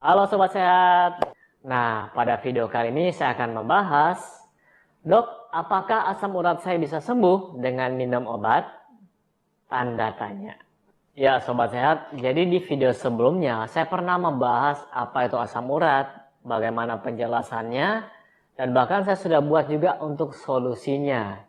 Halo Sobat Sehat. Nah, pada video kali ini saya akan membahas, Dok, apakah asam urat saya bisa sembuh dengan minum obat? Tanda tanya. Ya Sobat Sehat, jadi di video sebelumnya saya pernah membahas apa itu asam urat, bagaimana penjelasannya, dan bahkan saya sudah buat juga untuk solusinya.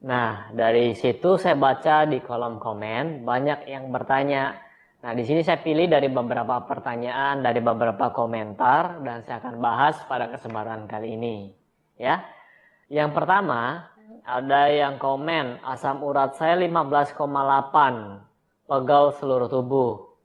Nah, dari situ saya baca di kolom komen banyak yang bertanya. Nah, di sini saya pilih dari beberapa pertanyaan, dari beberapa komentar, dan saya akan bahas pada kesempatan kali ini. Ya, yang pertama, ada yang komen, asam urat saya 15,8, pegal seluruh tubuh.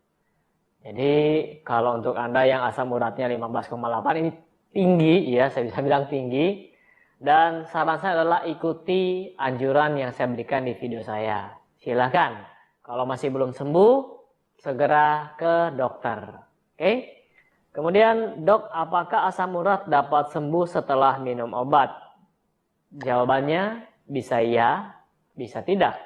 Jadi, kalau untuk Anda yang asam uratnya 15,8 ini tinggi, ya, saya bisa bilang tinggi. Dan saran saya adalah ikuti anjuran yang saya berikan di video saya. Silahkan, kalau masih belum sembuh, segera ke dokter. Oke? Kemudian, Dok, apakah asam urat dapat sembuh setelah minum obat? Jawabannya bisa iya, bisa tidak.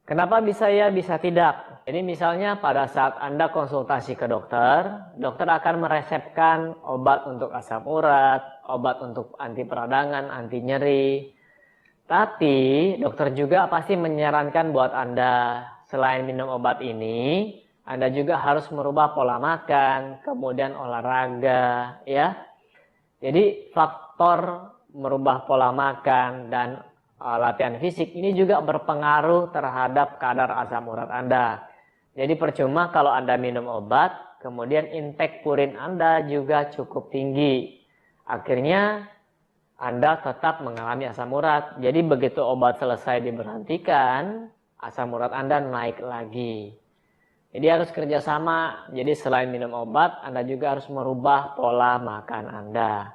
Kenapa bisa ya, bisa tidak? Jadi misalnya pada saat Anda konsultasi ke dokter, dokter akan meresepkan obat untuk asam urat, obat untuk anti peradangan, anti nyeri. Tapi dokter juga pasti menyarankan buat Anda, selain minum obat ini, Anda juga harus merubah pola makan, kemudian olahraga, ya. Jadi faktor merubah pola makan dan latihan fisik ini juga berpengaruh terhadap kadar asam urat Anda. Jadi percuma kalau Anda minum obat, kemudian intake purin Anda juga cukup tinggi. Akhirnya Anda tetap mengalami asam urat. Jadi begitu obat selesai diberhentikan, asam urat Anda naik lagi. Jadi harus kerjasama. Jadi selain minum obat, Anda juga harus merubah pola makan Anda.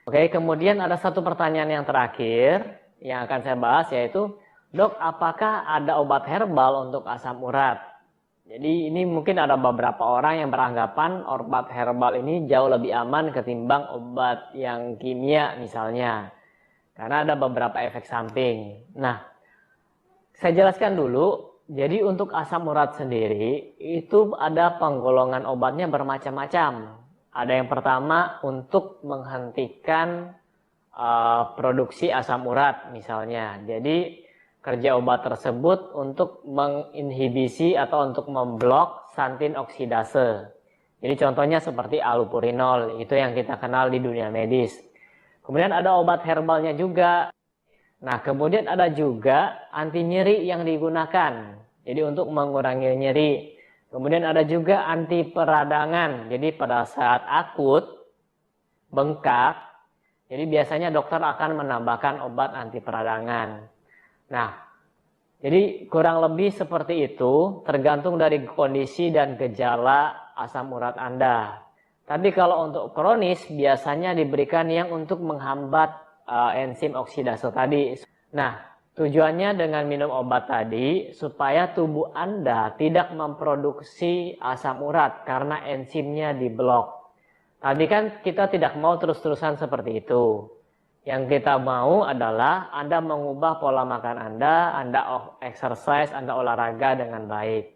Oke, kemudian ada satu pertanyaan yang terakhir yang akan saya bahas, yaitu, Dok, apakah ada obat herbal untuk asam urat? Jadi ini mungkin ada beberapa orang yang beranggapan obat herbal ini jauh lebih aman ketimbang obat yang kimia misalnya. Karena ada beberapa efek samping. Nah, saya jelaskan dulu. Jadi untuk asam urat sendiri itu ada penggolongan obatnya bermacam-macam. Ada yang pertama untuk menghentikan produksi asam urat misalnya. Jadi kerja obat tersebut untuk menginhibisi atau untuk memblok santin oksidase. Jadi contohnya seperti allopurinol, itu yang kita kenal di dunia medis. Kemudian ada obat herbalnya juga. Nah, kemudian ada juga anti nyeri yang digunakan. Jadi untuk mengurangi nyeri. Kemudian ada juga anti peradangan. Jadi pada saat akut, bengkak, jadi biasanya dokter akan menambahkan obat anti peradangan. Nah, jadi kurang lebih seperti itu, tergantung dari kondisi dan gejala asam urat Anda. Tapi kalau untuk kronis, biasanya diberikan yang untuk menghambat enzim oksidase tadi. Nah, tujuannya dengan minum obat tadi, supaya tubuh Anda tidak memproduksi asam urat karena enzimnya diblok. Tadi kan kita tidak mau terus-terusan seperti itu. Yang kita mau adalah Anda mengubah pola makan Anda exercise, Anda olahraga dengan baik.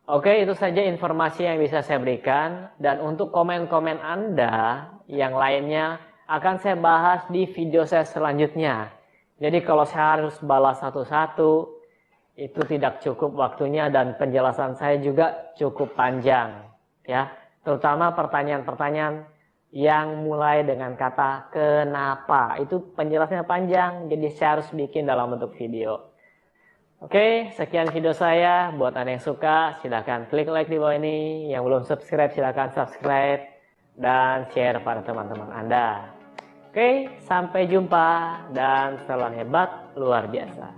Oke, itu saja informasi yang bisa saya berikan. Dan untuk komen-komen Anda yang lainnya akan saya bahas di video saya selanjutnya. Jadi kalau saya harus balas satu-satu, itu tidak cukup waktunya dan penjelasan saya juga cukup panjang. Ya, terutama pertanyaan-pertanyaan yang mulai dengan kata kenapa, itu penjelasannya panjang, jadi saya harus bikin dalam bentuk video. Oke, sekian video saya. Buat Anda yang suka, silahkan klik like di bawah ini. Yang belum subscribe, silahkan subscribe dan share pada teman-teman Anda. Oke, sampai jumpa dan salam hebat luar biasa.